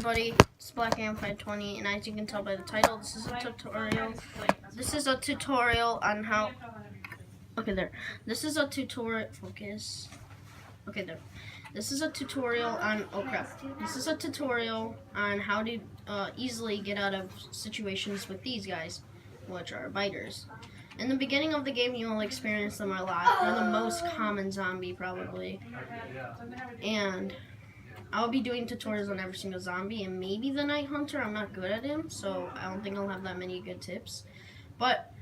everybody, it's BlackAm520, and as you can tell by the title, this is a tutorial. This is a tutorial on how. Okay, there. This is a tutorial. Focus. Okay, there. This is a tutorial on. Oh crap! This is a tutorial on how to easily get out of situations with these guys, which are biters. In the beginning of the game, you will experience them a lot. They're the most common zombie, probably. And I'll be doing tutorials on every single zombie, and maybe the Night Hunter. I'm not good at him, so I don't think I'll have that many good tips. But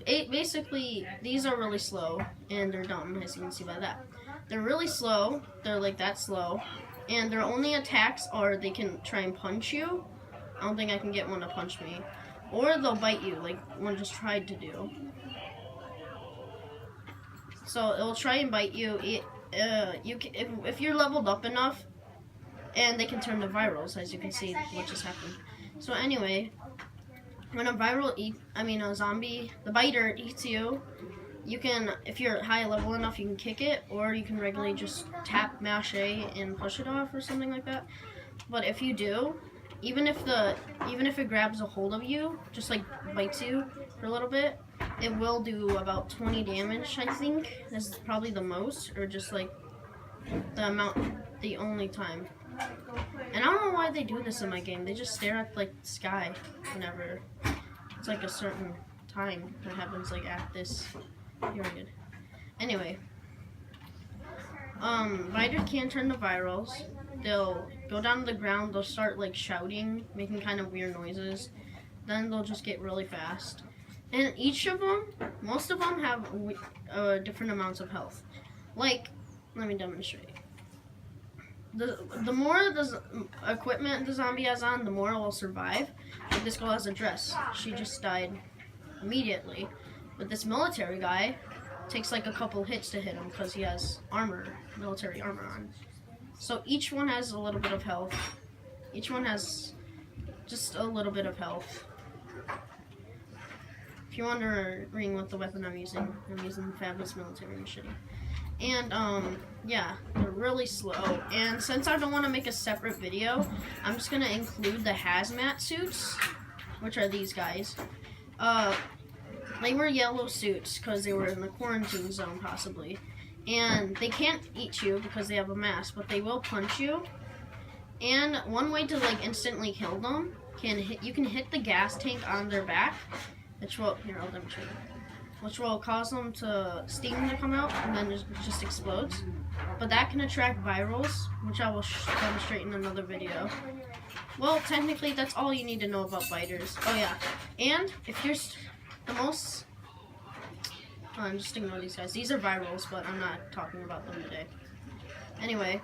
basically, these are really slow, and they're dumb, as you can see by that. They're really slow. They're like that slow. And their only attacks are they can try and punch you. I don't think I can get one to punch me. Or they'll bite you, like one just tried to do. So it'll try and bite you. If you're leveled up enough, and they can turn to virals, as you can see what just happened. So anyway, when a zombie, the biter eats you, you can, if you're high level enough, you can kick it, or you can regularly just tap mash A and push it off or something like that. But if you do, even if it grabs a hold of you, just like bites you for a little bit, it will do about 20 damage, I think. This is probably the most, or just like the only time. And I don't know why they do this in my game. They just stare at like the sky whenever it's like a certain time that happens, like at this period. Anyway, biters can turn to virals. They'll go down to the ground. They'll start like shouting, making kind of weird noises. Then they'll just get really fast. And most of them have different amounts of health. Like, let me demonstrate. The more equipment the zombie has on, the more it will survive. Like this girl has a dress. She just died immediately. But this military guy takes like a couple hits to hit him because he has military armor on. So each one has a little bit of health. Each one has just a little bit of health. If you're wondering what the weapon I'm using Fabulous Military Machete. And, yeah, they're really slow. And since I don't want to make a separate video, I'm just going to include the hazmat suits, which are these guys. They wear yellow suits because they were in the quarantine zone, possibly. And they can't eat you because they have a mask, but they will punch you. And one way to, like, instantly kill them, you can hit the gas tank on their back, which will, here, I'll demonstrate it. Which will cause them to steam to come out, and then it just explodes. But that can attract virals, which I will demonstrate in another video. Well, technically, that's all you need to know about biters. Oh yeah, and if you're just ignore these guys. These are virals, but I'm not talking about them today. Anyway,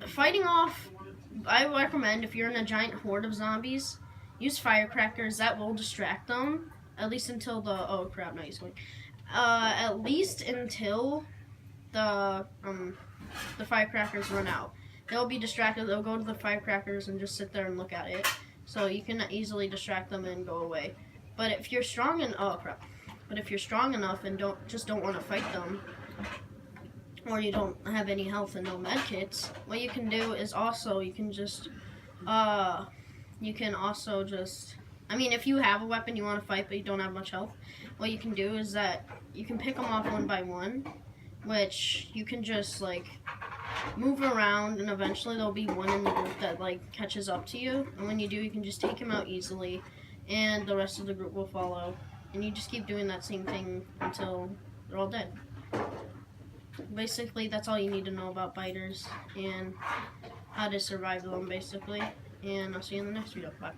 fighting off, I recommend if you're in a giant horde of zombies, use firecrackers. That will distract them, at least until oh crap, no, he's going. At least until the firecrackers run out. They'll be distracted. They'll go to the firecrackers and just sit there and look at it. So you can easily distract them and go away. But if you're strong if you're strong enough and don't want to fight them, or you don't have any health and no med kits, what you can do is you can also just, if you have a weapon you want to fight but you don't have much health, what you can do is that you can pick them off one by one, which you can just, like, move around, and eventually there'll be one in the group that, like, catches up to you, and when you do, you can just take him out easily, and the rest of the group will follow, and you just keep doing that same thing until they're all dead. Basically, that's all you need to know about biters, and how to survive them, basically. And I'll see you in the next video. Bye.